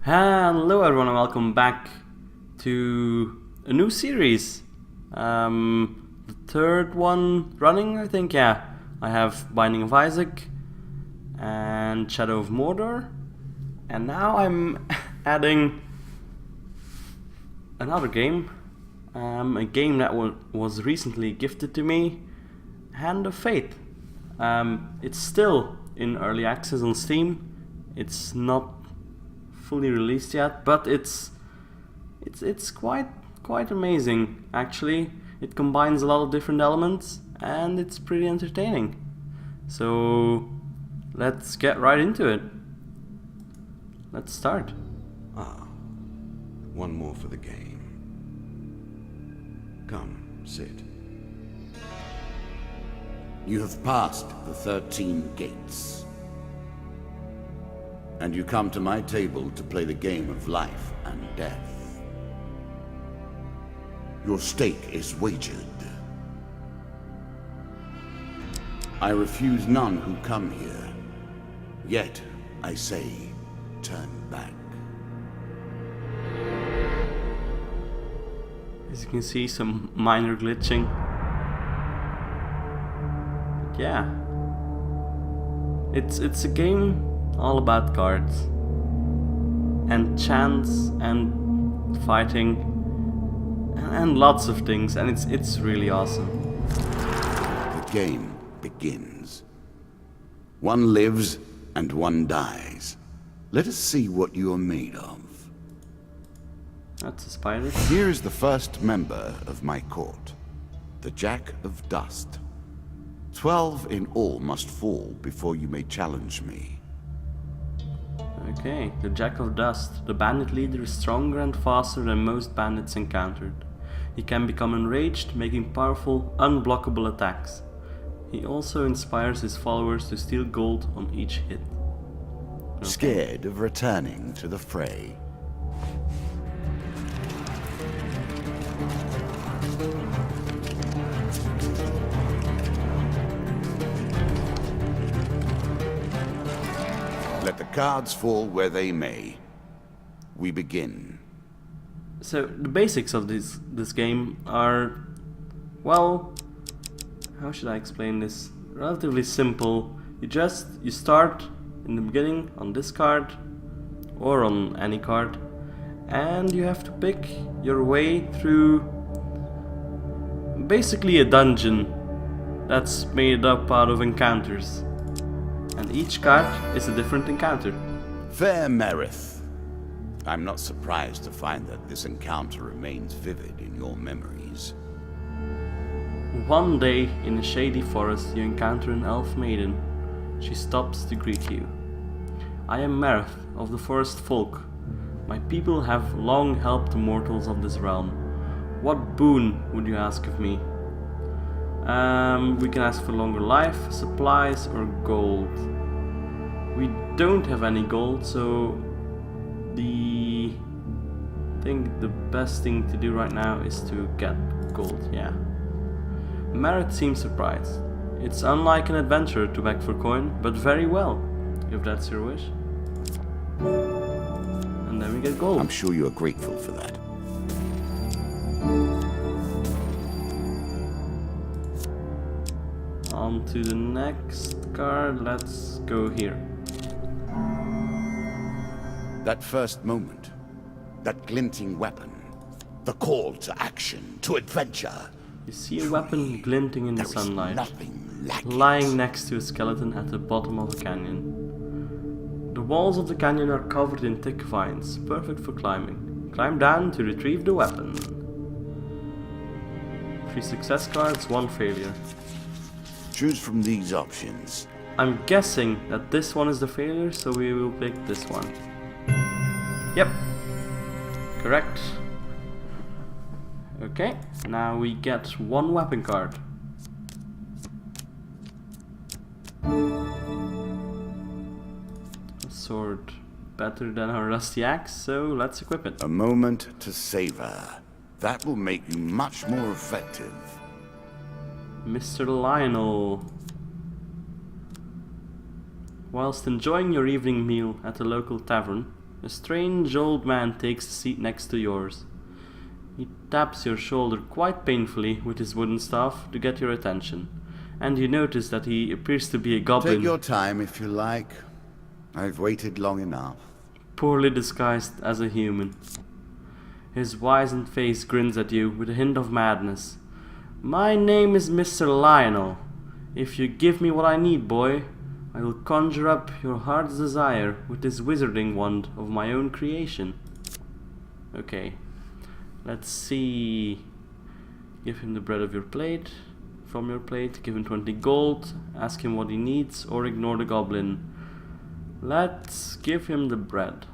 Hello everyone and welcome back to a new series. The third one running, I think, yeah. I have Binding of Isaac and Shadow of Mordor. And now I'm adding another game. A game that was recently gifted to me, Hand of Fate. It's still in early access on Steam. It's not fully released yet, but it's quite amazing actually. It combines a lot of different elements and it's pretty entertaining. So let's get right into it. Let's start. One more for the game. Come, sit. You have passed the 13 gates. And you come to my table to play the game of life and death. Your stake is wagered. I refuse none who come here. Yet, I say, turn back. As you can see, some minor glitching. But yeah. It's a game all about cards and chance and fighting and lots of things, and it's really awesome. The game begins. One lives and one dies. Let us see what you are made of. That's a spider. Here is the first member of my court, the Jack of Dust. 12 in all must fall before you may challenge me. Okay, the Jack of Dust. The bandit leader is stronger and faster than most bandits encountered. He can become enraged, making powerful, unblockable attacks. He also inspires his followers to steal gold on each hit. Okay. Scared of returning to the fray? Let the cards fall where they may. We begin. So the basics of this game are, well, how should I explain this? Relatively simple. You start in the beginning on this card or on any card, and you have to pick your way through basically a dungeon that's made up out of encounters. And each card is a different encounter. Fair Merith. I'm not surprised to find that this encounter remains vivid in your memories. One day, in a shady forest, you encounter an elf maiden. She stops to greet you. I am Merith of the Forest Folk. My people have long helped the mortals of this realm. What boon would you ask of me? We can ask for longer life, supplies, or gold. We don't have any gold, so I think the best thing to do right now is to get gold, yeah. Merritt seems surprised. It's unlike an adventurer to beg for coin, but very well, if that's your wish. And then we get gold. I'm sure you are grateful for that. On to the next card, let's go here. That first moment, that glinting weapon, the call to action, to adventure. You see a weapon glinting in the sunlight, nothing like lying next to a skeleton at the bottom of a canyon. The walls of the canyon are covered in thick vines, perfect for climbing. Climb down to retrieve the weapon. 3 success cards, 1 failure. Choose from these options. I'm guessing that this one is the failure, so we will pick this one. Yep, correct. Okay, now we get 1 weapon card. A sword, better than our rusty axe, so let's equip it. A moment to savor. That will make you much more effective. Mr. Lionel. Whilst enjoying your evening meal at a local tavern, A strange old man takes a seat next to yours. He taps your shoulder quite painfully with his wooden staff to get your attention, and you notice that he appears to be a goblin. Take your time if you like. I've waited long enough. Poorly disguised as a human. His wizened face grins at you with a hint of madness. My name is Mr. Lionel. If you give me what I need, boy, I will conjure up your heart's desire with this wizarding wand of my own creation. Okay, let's see. Give him the bread of your plate. From your plate, give him 20 gold. Ask him what he needs or ignore the goblin. Let's give him the bread.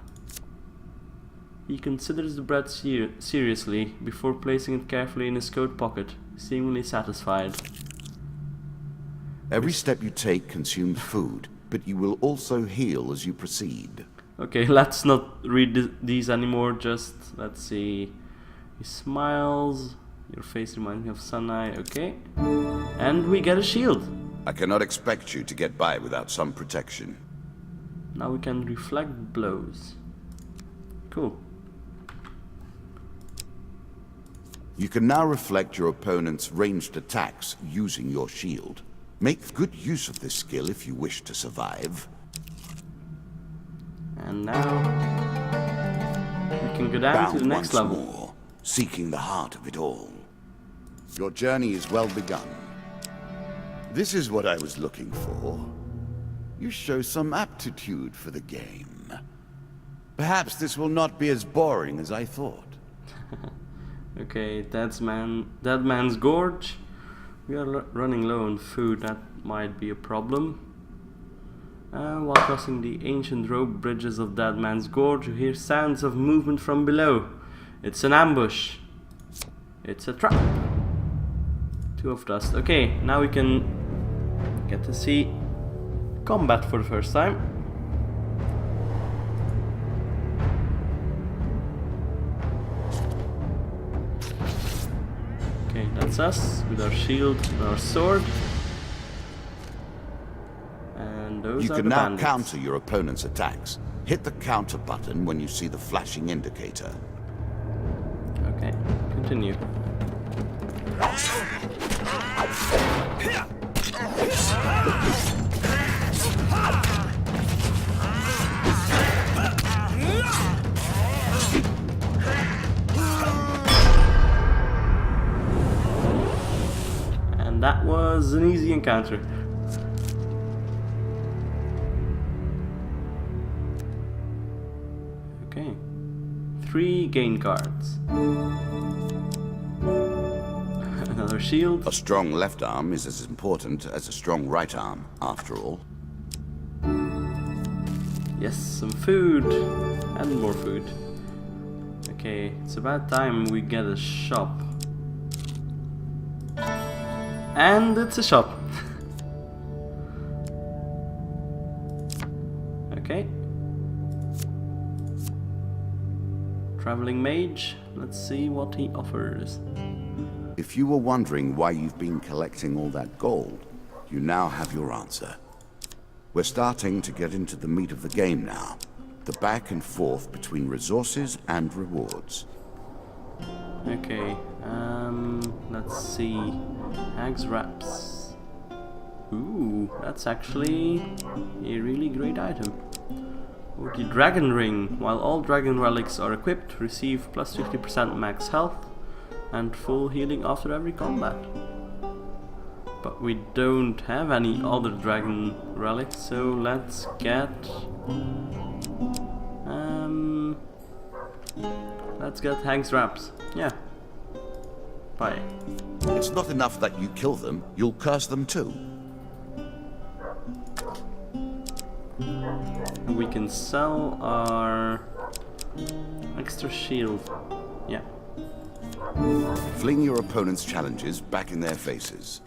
He considers the bread seriously before placing it carefully in his coat pocket, seemingly satisfied. Every step you take consumes food, but you will also heal as you proceed. Okay, let's not read these anymore, just let's see. He smiles. Your face reminds me of Sunai, okay. And we get a shield. I cannot expect you to get by without some protection. Now we can reflect blows. Cool. You can now reflect your opponent's ranged attacks using your shield. Make good use of this skill if you wish to survive. And now we can go down to the next level. More, seeking the heart of it all. Your journey is well begun. This is what I was looking for. You show some aptitude for the game. Perhaps this will not be as boring as I thought. Okay, Dead Man's Gorge. We are running low on food, that might be a problem. While crossing the ancient rope bridges of Dead Man's Gorge, you hear sounds of movement from below. It's an ambush. It's a trap. 2 of dust. Okay, now we can get to see combat for the first time. Okay, that's us with our shield and our sword. And those You are can the now bandits. counter your opponent's attacks. Hit the counter button when you see the flashing indicator. Okay, continue. And that was an easy encounter. Okay. 3 gain cards. Another shield. A strong left arm is as important as a strong right arm, after all. Yes, some food. And more food. Okay, it's about time we get a shop. And it's a shop. Okay. Traveling mage. Let's see what he offers. If you were wondering why you've been collecting all that gold, you now have your answer. We're starting to get into the meat of the game now. The back and forth between resources and rewards. Okay, let's see. Hag's Wraps. Ooh, that's actually a really great item. Or the Dragon Ring. While all dragon relics are equipped, receive plus 50% max health and full healing after every combat. But we don't have any other dragon relics, so let's get Hag's Wraps. Yeah. Bye. It's not enough that you kill them, you'll curse them too. We can sell our extra shield. Yeah. Fling your opponent's challenges back in their faces.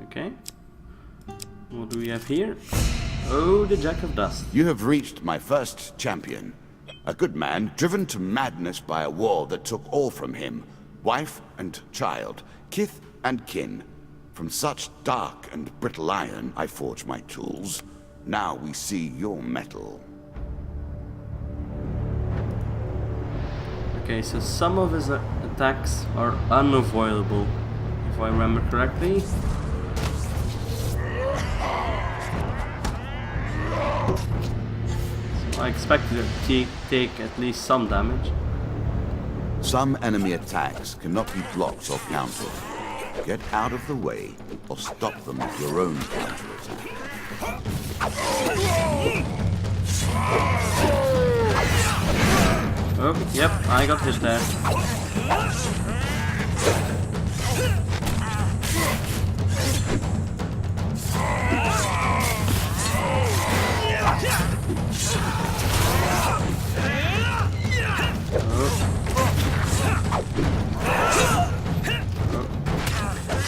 Okay. What do we have here? Oh, the Jack of Dust. You have reached my first champion. A good man driven to madness by a war that took all from him. Wife and child, kith and kin. From such dark and brittle iron I forge my tools. Now we see your metal. Okay, so some of his attacks are unavoidable, if I remember correctly. So I expected to take at least some damage. Some enemy attacks cannot be blocked or countered. Get out of the way, or stop them with your own counterattack. Oh, yep, I got hit there.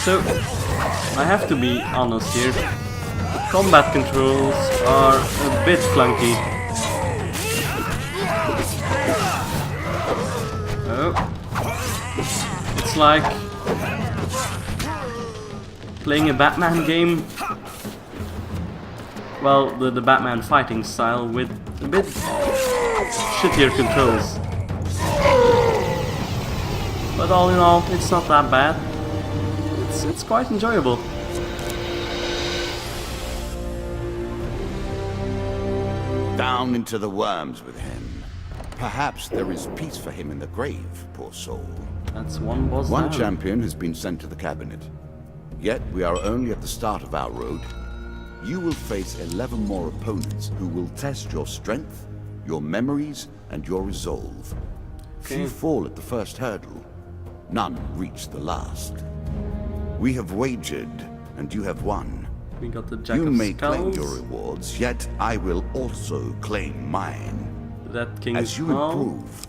So, I have to be honest here. Combat controls are a bit clunky. Oh. It's like playing a Batman game. Well, the Batman fighting style with a bit shittier controls. But all in all, it's not that bad. It's quite enjoyable. Down into the worms with him. Perhaps there is peace for him in the grave, poor soul. That's one boss One down. champion has been sent to the cabinet. Yet we are only at the start of our road. You will face 11 more opponents who will test your strength, your memories, and your resolve. Okay. Few fall at the first hurdle. None reach the last. We have wagered, and you have won. We got the Jack You of may claim Skulls. your rewards, yet I will also claim mine. That King's As you Hall, improve,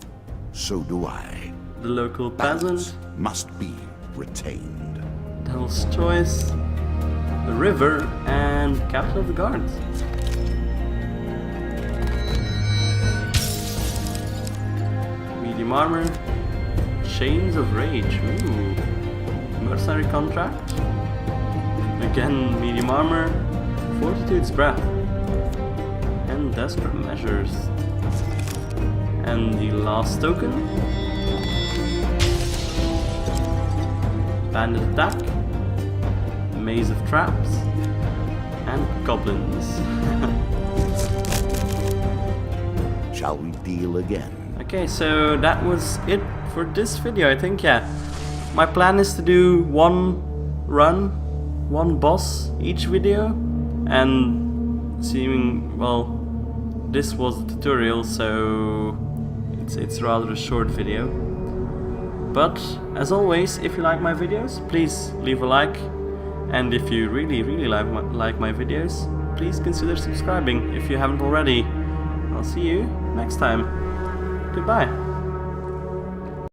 so do I. the local Balance peasant, must be retained. Devil's Choice, the river, and Captain of the Guards. Medium armor, Chains of Rage. Ooh. Mercenary contract. Again, medium armor, Fortitude's Breath, and Desperate Measures. And the last token, Bandit Attack, Maze of Traps, and Goblins. Shall we deal again? Okay, so that was it for this video, I think, yeah. My plan is to do one run, one boss each video, and assuming, well, this was the tutorial, so it's rather a short video. But as always, if you like my videos, please leave a like, and if you really like my videos, please consider subscribing if you haven't already. I'll see you next time. Goodbye.